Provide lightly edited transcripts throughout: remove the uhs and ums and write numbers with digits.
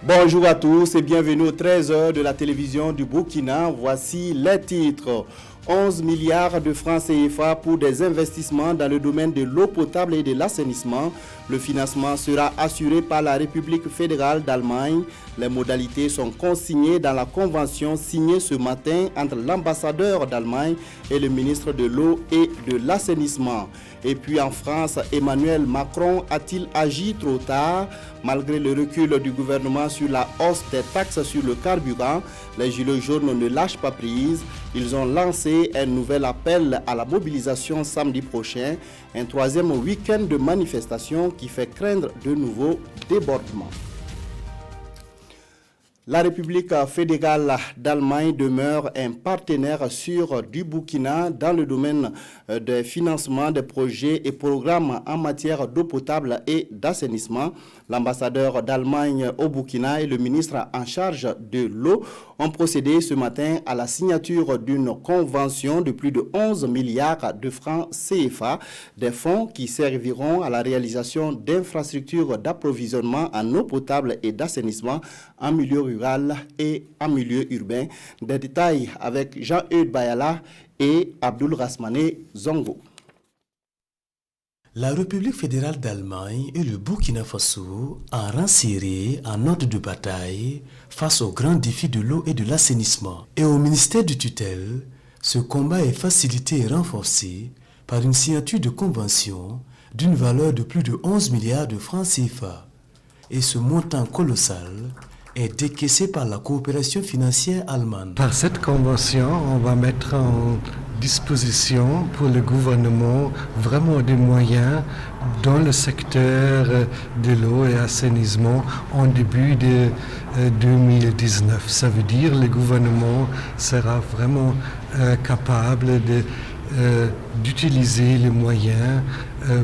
Bonjour à tous et bienvenue aux 13h de la télévision du Burkina. Voici les titres. 11 milliards de francs CFA pour des investissements dans le domaine de l'eau potable et de l'assainissement. Le financement sera assuré par la République fédérale d'Allemagne. Les modalités sont consignées dans la convention signée ce matin entre l'ambassadeur d'Allemagne et le ministre de l'eau et de l'assainissement. Et puis en France, Emmanuel Macron a-t-il agi trop tard? Malgré le recul du gouvernement sur la hausse des taxes sur le carburant, les Gilets jaunes ne lâchent pas prise. Ils ont lancé un nouvel appel à la mobilisation samedi prochain, un troisième week-end de manifestation qui fait craindre de nouveaux débordements. La République fédérale d'Allemagne demeure un partenaire sûr du Burkina dans le domaine des financements des projets et programmes en matière d'eau potable et d'assainissement. L'ambassadeur d'Allemagne au Burkina et le ministre en charge de l'eau ont procédé ce matin à la signature d'une convention de plus de 11 milliards de francs CFA, des fonds qui serviront à la réalisation d'infrastructures d'approvisionnement en eau potable et d'assainissement en milieu rural et en milieu urbain. Des détails avec Jean-Eudes Bayala et Abdul Rasmane Zongo. La République fédérale d'Allemagne et le Burkina Faso ont renseigné en ordre de bataille face aux grands défis de l'eau et de l'assainissement. Et au ministère de tutelle, ce combat est facilité et renforcé par une signature de convention d'une valeur de plus de 11 milliards de francs CFA. Et ce montant colossal est décaissé par la coopération financière allemande. Par cette convention, on va mettre en disposition pour le gouvernement vraiment des moyens dans le secteur de l'eau et assainissement en début de 2019. Ça veut dire que le gouvernement sera vraiment capable d'utiliser les moyens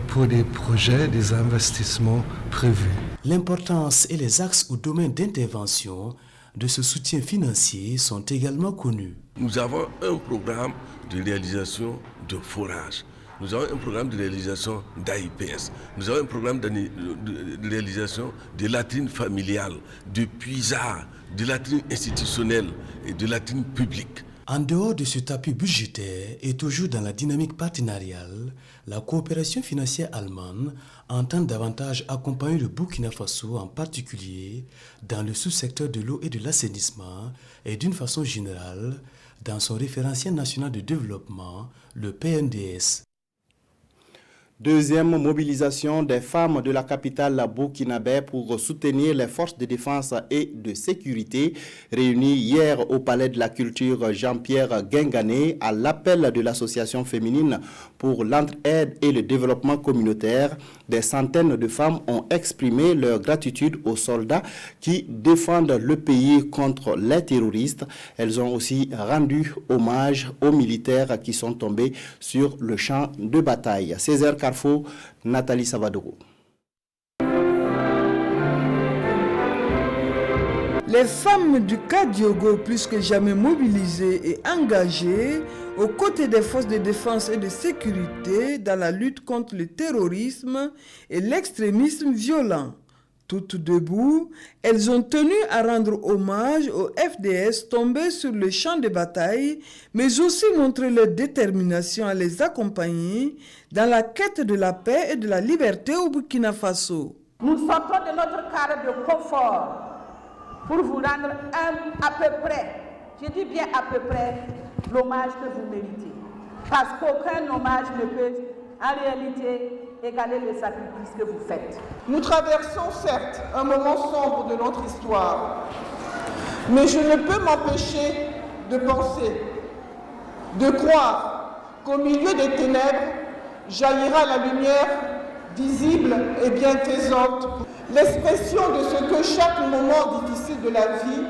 pour des projets, des investissements prévus. L'importance et les axes ou domaines d'intervention de ce soutien financier sont également connus. Nous avons un programme de réalisation de forages. Nous avons un programme de réalisation d'AIPS. Nous avons un programme de réalisation de latrines familiales, de puisards, de latrines institutionnelles et de latrines publiques. En dehors de cet appui budgétaire et toujours dans la dynamique partenariale, la coopération financière allemande entend davantage accompagner le Burkina Faso, en particulier dans le sous-secteur de l'eau et de l'assainissement et d'une façon générale dans son référentiel national de développement, le PNDS. Deuxième mobilisation des femmes de la capitale burkinabé pour soutenir les forces de défense et de sécurité réunies hier au Palais de la Culture Jean-Pierre Guingané à l'appel de l'association féminine pour l'entraide et le développement communautaire. Des centaines de femmes ont exprimé leur gratitude aux soldats qui défendent le pays contre les terroristes. Elles ont aussi rendu hommage aux militaires qui sont tombés sur le champ de bataille. Césaire Carrefour, Nathalie Savadoro. Les femmes du Kadiogo, plus que jamais mobilisées et engagées aux côtés des forces de défense et de sécurité dans la lutte contre le terrorisme et l'extrémisme violent. Toutes debout, elles ont tenu à rendre hommage aux FDS tombés sur le champ de bataille, mais aussi montrer leur détermination à les accompagner dans la quête de la paix et de la liberté au Burkina Faso. Nous sortons de notre cadre de confort pour vous rendre à peu près, je dis bien à peu près, l'hommage que vous méritez. Parce qu'aucun hommage ne peut en réalité égaler les sacrifices que vous faites. Nous traversons certes un moment sombre de notre histoire, mais je ne peux m'empêcher de penser, de croire qu'au milieu des ténèbres jaillira la lumière visible et bienfaisante. L'expression de ce que chaque moment difficile de la vie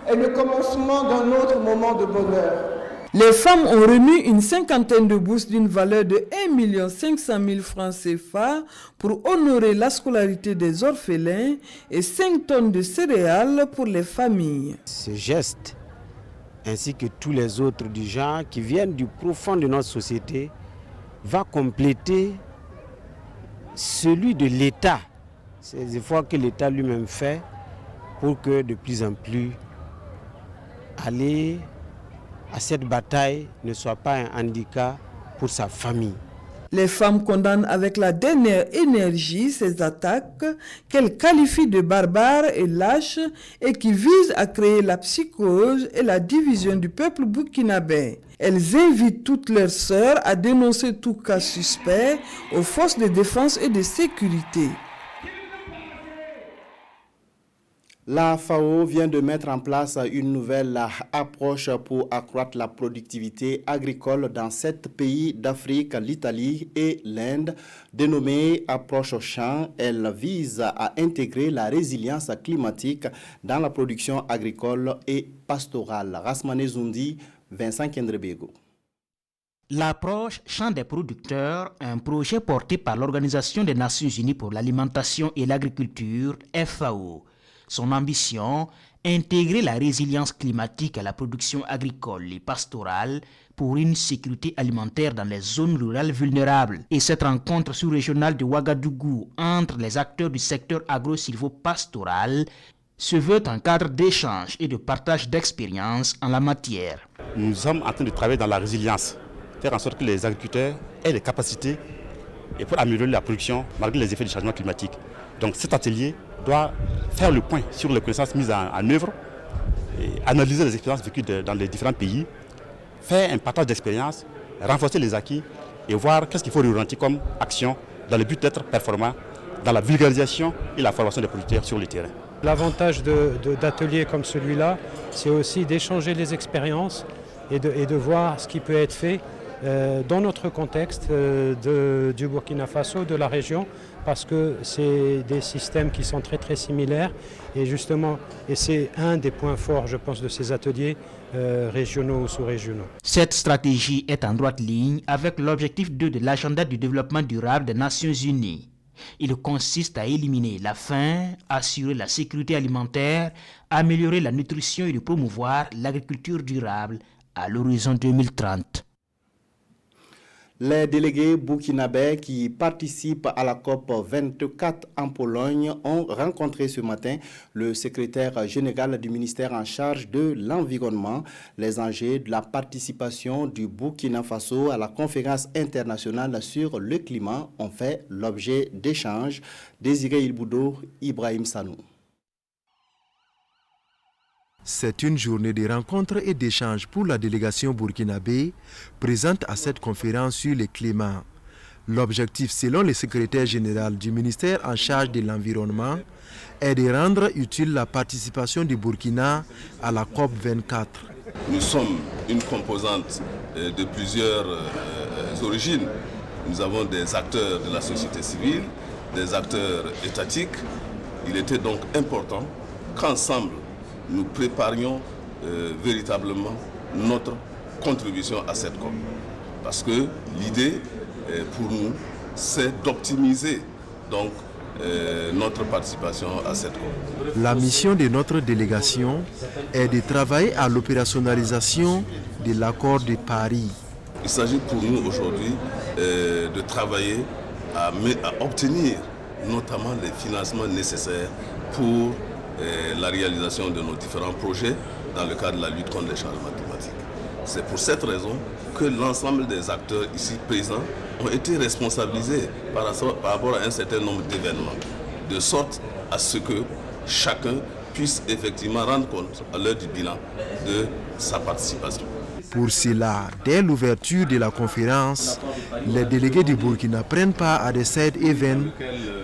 est le commencement d'un autre moment de bonheur. Les femmes ont remis une cinquantaine de bourses d'une valeur de 1 500 000 francs CFA pour honorer la scolarité des orphelins et 5 tonnes de céréales pour les familles. Ce geste, ainsi que tous les autres du genre qui viennent du profond de notre société, va compléter celui de l'État. Ces efforts que l'État lui-même fait pour que de plus en plus aller à cette bataille ne soit pas un handicap pour sa famille. Les femmes condamnent avec la dernière énergie ces attaques qu'elles qualifient de barbares et lâches et qui visent à créer la psychose et la division du peuple burkinabé. Elles invitent toutes leurs sœurs à dénoncer tout cas suspect aux forces de défense et de sécurité. La FAO vient de mettre en place une nouvelle approche pour accroître la productivité agricole dans 7 pays d'Afrique, l'Italie et l'Inde. Dénommée approche champ, elle vise à intégrer la résilience climatique dans la production agricole et pastorale. Rasmane Zoundi, Vincent Kendrebego. L'approche Champ des producteurs, un projet porté par l'Organisation des Nations Unies pour l'alimentation et l'agriculture, FAO. Son ambition, intégrer la résilience climatique à la production agricole et pastorale pour une sécurité alimentaire dans les zones rurales vulnérables. Et cette rencontre sous-régionale de Ouagadougou entre les acteurs du secteur agro-silvo-pastoral se veut un cadre d'échange et de partage d'expériences en la matière. Nous sommes en train de travailler dans la résilience, faire en sorte que les agriculteurs aient les capacités et pour améliorer la production malgré les effets du changement climatique. Donc cet atelier doit faire le point sur les connaissances mises en œuvre, et analyser les expériences vécues dans les différents pays, faire un partage d'expériences, renforcer les acquis et voir qu'est-ce qu'il faut orienter comme action dans le but d'être performant dans la vulgarisation et la formation des producteurs sur le terrain. L'avantage d'ateliers comme celui-là, c'est aussi d'échanger les expériences et de voir ce qui peut être fait dans notre contexte du Burkina Faso, de la région, parce que c'est des systèmes qui sont très très similaires et justement, et c'est un des points forts, je pense, de ces ateliers régionaux ou sous-régionaux. Cette stratégie est en droite ligne avec l'objectif 2 de l'agenda du développement durable des Nations Unies. Il consiste à éliminer la faim, assurer la sécurité alimentaire, améliorer la nutrition et de promouvoir l'agriculture durable à l'horizon 2030. Les délégués burkinabés qui participent à la COP 24 en Pologne ont rencontré ce matin le secrétaire général du ministère en charge de l'environnement. Les enjeux de la participation du Burkina Faso à la conférence internationale sur le climat ont fait l'objet d'échanges. Désiré Ilboudo, Ibrahim Sanou. C'est une journée de rencontres et d'échanges pour la délégation burkinabé présente à cette conférence sur le climat. L'objectif, selon le secrétaire général du ministère en charge de l'environnement, est de rendre utile la participation du Burkina à la COP 24. Nous sommes une composante de plusieurs origines. Nous avons des acteurs de la société civile, des acteurs étatiques. Il était donc important qu'ensemble, nous préparions véritablement notre contribution à cette COP. Parce que l'idée, pour nous, c'est d'optimiser donc notre participation à cette COP. La mission de notre délégation est de travailler à l'opérationnalisation de l'accord de Paris. Il s'agit pour nous aujourd'hui de travailler à obtenir notamment les financements nécessaires pour la réalisation de nos différents projets dans le cadre de la lutte contre les changements climatiques. C'est pour cette raison que l'ensemble des acteurs ici présents ont été responsabilisés par rapport à un certain nombre d'événements, de sorte à ce que chacun puisse effectivement rendre compte à l'heure du bilan de sa participation. Pour cela, dès l'ouverture de la conférence, les délégués du Burkina prennent part à des side events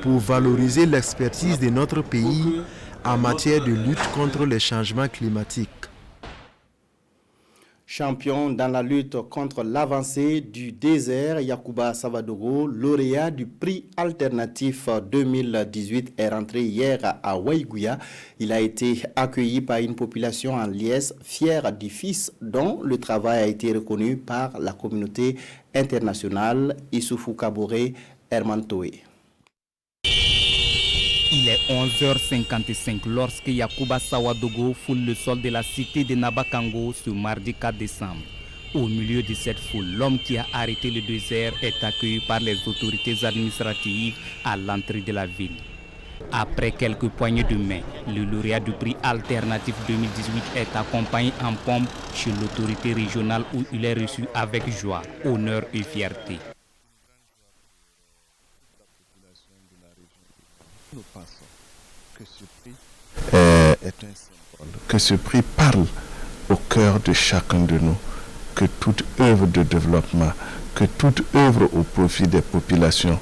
pour valoriser l'expertise de notre pays en matière de lutte contre les changements climatiques. Champion dans la lutte contre l'avancée du désert, Yacouba Savadogo, lauréat du prix alternatif 2018, est rentré hier à Waïgouya. Il a été accueilli par une population en liesse, fière du fils dont le travail a été reconnu par la communauté internationale. Issoufou Kaboré, Herman Toé. Il est 11h55 lorsque Yacouba Savadogo foule le sol de la cité de Nabakango ce mardi 4 décembre. Au milieu de cette foule, l'homme qui a arrêté le désert est accueilli par les autorités administratives à l'entrée de la ville. Après quelques poignées de main, le lauréat du prix alternatif 2018 est accompagné en pompe chez l'autorité régionale où il est reçu avec joie, honneur et fierté. Nous pensons que ce prix est un symbole, que ce prix parle au cœur de chacun de nous, que toute œuvre de développement, que toute œuvre au profit des populations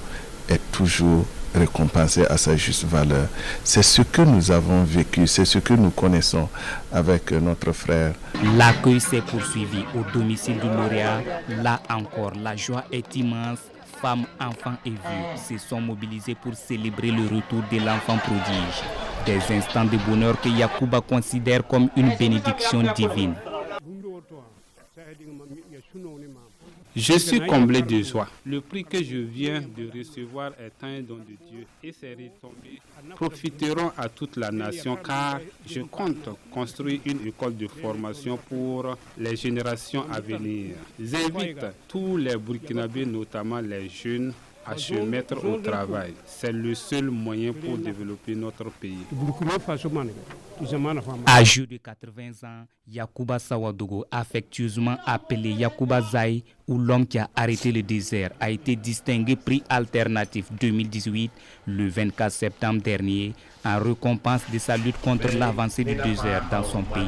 est toujours récompensée à sa juste valeur. C'est ce que nous avons vécu, c'est ce que nous connaissons avec notre frère. L'accueil s'est poursuivi au domicile du lauréat. Là encore, la joie est immense. Femmes, enfants et vieux se sont mobilisés pour célébrer le retour de l'enfant prodige. Des instants de bonheur que Yacouba considère comme une bénédiction divine. Je suis comblé de joie. Le prix que je viens de recevoir est un don de Dieu et ses retombées profiteront à toute la nation car je compte construire une école de formation pour les générations à venir. J'invite tous les Burkinabés, notamment les jeunes, à se mettre au travail. C'est le seul moyen pour développer notre pays. Âgé de 80 ans, Yacouba Sawadogo, affectueusement appelé Yacouba Zai, ou l'homme qui a arrêté le désert, a été distingué prix alternatif 2018 le 24 septembre dernier en récompense de sa lutte contre l'avancée du désert dans son pays.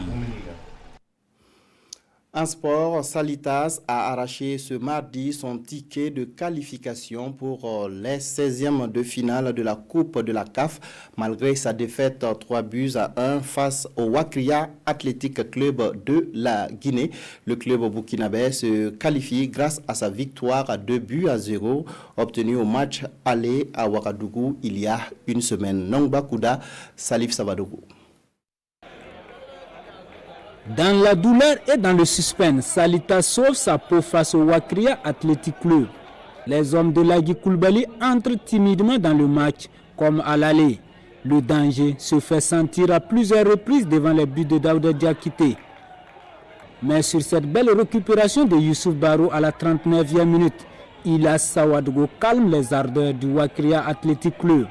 En sport, Salitas a arraché ce mardi son ticket de qualification pour les 16e de finale de la Coupe de la CAF, malgré sa défaite 3-1 face au Wakria Athletic Club de la Guinée. Le club burkinabé se qualifie grâce à sa victoire à 2-0 obtenue au match aller à Ouagadougou il y a une semaine. Nongba Kouda, Salif Sabadougou. Dans la douleur et dans le suspense, Salita sauve sa peau face au Wakria Athletic Club. Les hommes de Lagui Koulibaly entrent timidement dans le match, comme à l'aller. Le danger se fait sentir à plusieurs reprises devant les buts de Daouda Diakité. Mais sur cette belle récupération de Youssouf Barou à la 39e minute, Ilas Sawadogo calme les ardeurs du Wakria Athletic Club.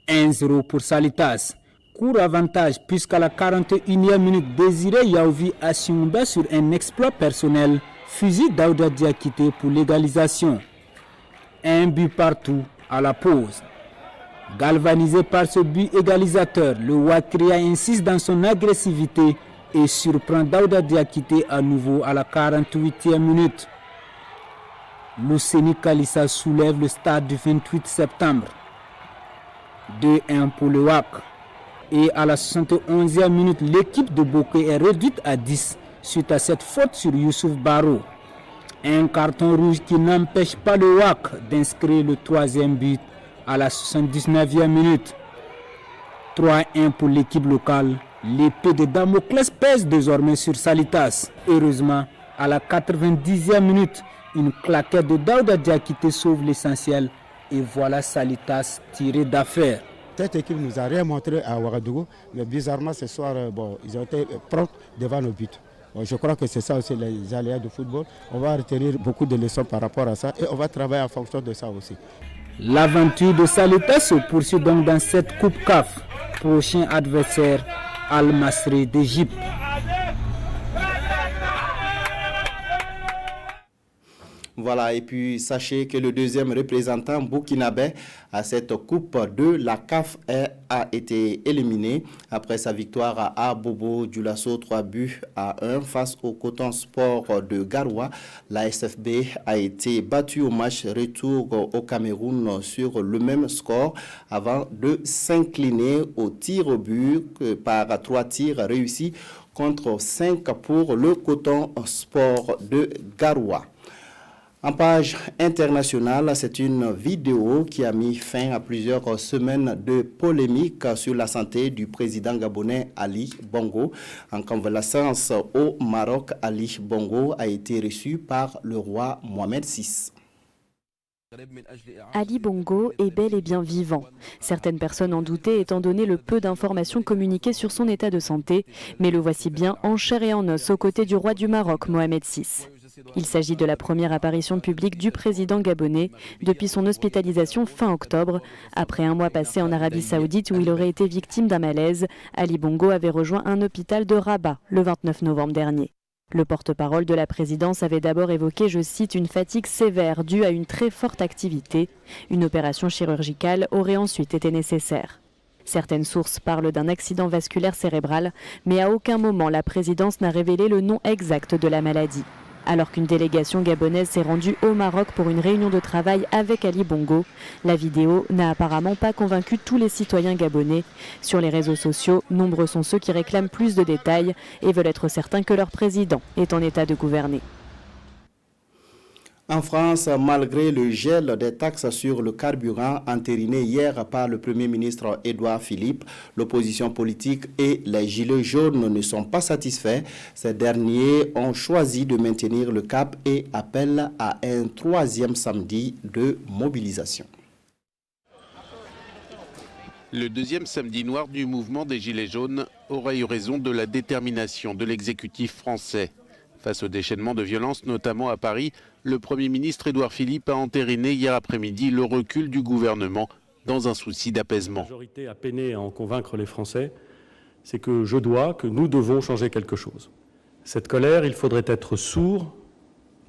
1-0 pour Salitas. Court avantage puisqu'à la 41e minute, Désiré Yaouvi Assimba sur un exploit personnel fusille Daouda Diakité pour l'égalisation. Un but partout à la pause. Galvanisé par ce but égalisateur, le Wakria insiste dans son agressivité et surprend Daouda Diakité à nouveau à la 48e minute. Lousseni Kalissa soulève le stade du 28 septembre. 2-1 pour le WAC. Et à la 71e minute, l'équipe de Bokeh est réduite à 10 suite à cette faute sur Youssouf Barou. Un carton rouge qui n'empêche pas le WAC d'inscrire le 3e but à la 79e minute. 3-1 pour l'équipe locale. L'épée de Damoclès pèse désormais sur Salitas. Heureusement, à la 90e minute, une claquette de Daouda Diakité sauve l'essentiel. Et voilà Salitas tiré d'affaire. Cette équipe nous a rien montré à Ouagadougou, mais bizarrement ce soir, ils ont été prompts devant nos buts. Je crois que c'est ça aussi les aléas du football. On va retenir beaucoup de leçons par rapport à ça et on va travailler en fonction de ça aussi. L'aventure de Salitas se poursuit donc dans cette Coupe CAF. Prochain adversaire, Al-Masri d'Égypte. Voilà, et puis sachez que le deuxième représentant burkinabé à cette coupe de la CAF a été éliminé après sa victoire à Abobo Dioulasso 3-1 face au Coton Sport de Garoua. La SFB a été battue au match retour au Cameroun sur le même score avant de s'incliner au tir au but par 3 tirs réussis contre 5 pour le Coton Sport de Garoua. En page internationale, c'est une vidéo qui a mis fin à plusieurs semaines de polémique sur la santé du président gabonais Ali Bongo. En convalescence au Maroc, Ali Bongo a été reçu par le roi Mohamed VI. Ali Bongo est bel et bien vivant. Certaines personnes en doutaient étant donné le peu d'informations communiquées sur son état de santé, mais le voici bien en chair et en os aux côtés du roi du Maroc, Mohamed VI. Il s'agit de la première apparition publique du président gabonais depuis son hospitalisation fin octobre. Après un mois passé en Arabie Saoudite où il aurait été victime d'un malaise, Ali Bongo avait rejoint un hôpital de Rabat le 29 novembre dernier. Le porte-parole de la présidence avait d'abord évoqué, je cite, une fatigue sévère due à une très forte activité. Une opération chirurgicale aurait ensuite été nécessaire. Certaines sources parlent d'un accident vasculaire cérébral, mais à aucun moment la présidence n'a révélé le nom exact de la maladie. Alors qu'une délégation gabonaise s'est rendue au Maroc pour une réunion de travail avec Ali Bongo, la vidéo n'a apparemment pas convaincu tous les citoyens gabonais. Sur les réseaux sociaux, nombreux sont ceux qui réclament plus de détails et veulent être certains que leur président est en état de gouverner. En France, malgré le gel des taxes sur le carburant entériné hier par le Premier ministre Édouard Philippe, l'opposition politique et les Gilets jaunes ne sont pas satisfaits. Ces derniers ont choisi de maintenir le cap et appellent à un troisième samedi de mobilisation. Le deuxième samedi noir du mouvement des Gilets jaunes aurait eu raison de la détermination de l'exécutif français. Face au déchaînement de violence, notamment à Paris, le Premier ministre Édouard Philippe a entériné hier après-midi le recul du gouvernement dans un souci d'apaisement. La majorité a peiné à en convaincre les Français, c'est que nous devons changer quelque chose. Cette colère, il faudrait être sourd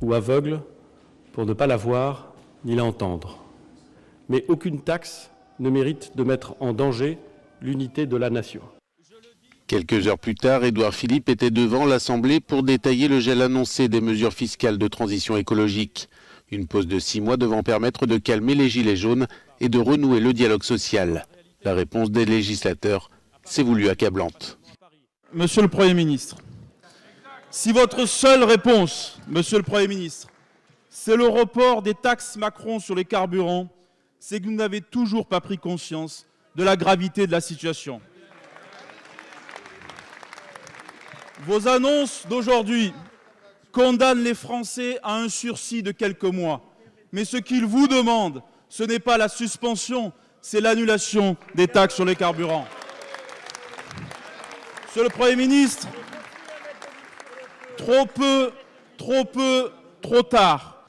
ou aveugle pour ne pas la voir ni l'entendre. Mais aucune taxe ne mérite de mettre en danger l'unité de la nation. Quelques heures plus tard, Édouard Philippe était devant l'Assemblée pour détailler le gel annoncé des mesures fiscales de transition écologique. Une pause de 6 mois devant permettre de calmer les Gilets jaunes et de renouer le dialogue social. La réponse des législateurs s'est voulue accablante. Monsieur le Premier ministre, si votre seule réponse, Monsieur le Premier ministre, c'est le report des taxes Macron sur les carburants, c'est que vous n'avez toujours pas pris conscience de la gravité de la situation. Vos annonces d'aujourd'hui condamnent les Français à un sursis de quelques mois. Mais ce qu'ils vous demandent, ce n'est pas la suspension, c'est l'annulation des taxes sur les carburants. Monsieur le Premier ministre, trop peu, trop tard.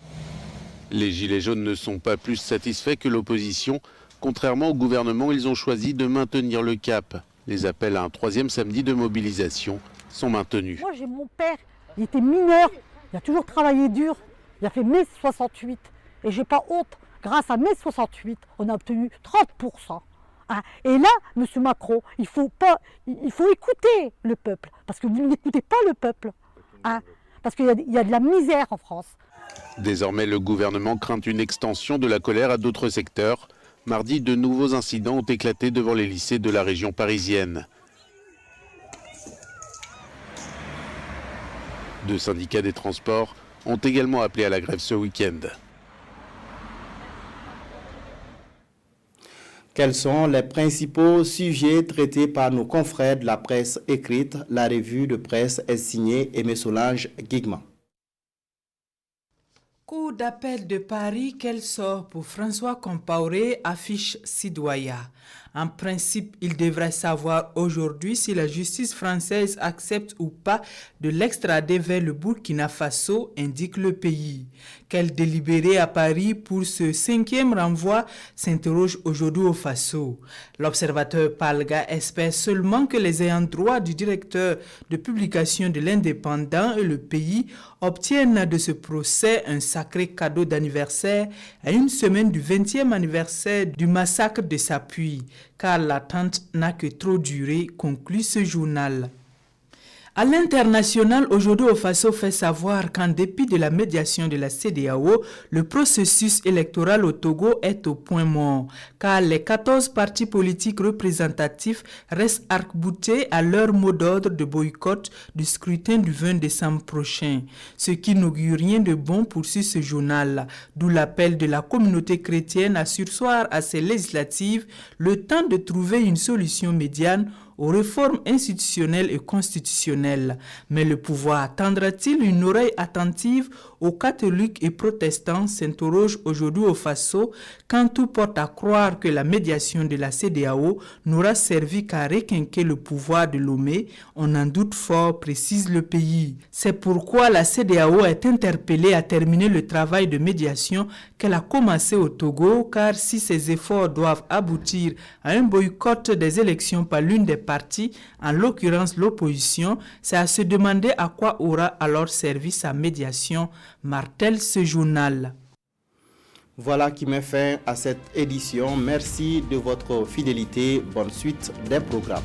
Les Gilets jaunes ne sont pas plus satisfaits que l'opposition. Contrairement au gouvernement, ils ont choisi de maintenir le cap. Les appels à un troisième samedi de mobilisation sont maintenus. Moi, j'ai mon père, il était mineur, il a toujours travaillé dur, il a fait mai 68 et j'ai pas honte. Grâce à mai 68, on a obtenu 30%. Hein. Et là, M. Macron, il faut écouter le peuple, parce que vous n'écoutez pas le peuple, hein, parce qu'il y a de la misère en France. Désormais, le gouvernement craint une extension de la colère à d'autres secteurs. Mardi, de nouveaux incidents ont éclaté devant les lycées de la région parisienne. 2 syndicats des transports ont également appelé à la grève ce week-end. Quels sont les principaux sujets traités par nos confrères de la presse écrite? La revue de presse est signée Aimé Solange Guigman. Coup d'appel de Paris, quel sort pour François Compaoré, affiche Sidoya. En principe, il devrait savoir aujourd'hui si la justice française accepte ou pas de l'extrader vers le Burkina Faso, indique le pays. Quel délibéré à Paris pour ce 5e renvoi s'interroge aujourd'hui au Faso. L'observateur Palga espère seulement que les ayants droit du directeur de publication de l'Indépendant et le pays obtiennent de ce procès un sacré cadeau d'anniversaire à une semaine du 20e anniversaire du massacre de Sapuy, car l'attente n'a que trop duré, conclut ce journal. À l'international, aujourd'hui au Faso fait savoir qu'en dépit de la médiation de la CEDEAO, le processus électoral au Togo est au point mort, car les 14 partis politiques représentatifs restent arc-boutés à leur mot d'ordre de boycott du scrutin du 20 décembre prochain, ce qui n'augure rien de bon pour ce journal, d'où l'appel de la communauté chrétienne à surseoir à ces législatives le temps de trouver une solution médiane aux réformes institutionnelles et constitutionnelles. Mais le pouvoir tendra-t-il une oreille attentive aux catholiques et protestants, s'interroge aujourd'hui au Faso, quand tout porte à croire que la médiation de la CEDEAO n'aura servi qu'à requinquer le pouvoir de Lomé. On en doute fort, précise le pays. C'est pourquoi la CEDEAO est interpellée à terminer le travail de médiation qu'elle a commencé au Togo, car si ces efforts doivent aboutir à un boycott des élections par l'une des parties, en l'occurrence l'opposition, c'est à se demander à quoi aura alors servi sa médiation, martèle ce journal. Voilà qui met fin à cette édition. Merci de votre fidélité. Bonne suite des programmes.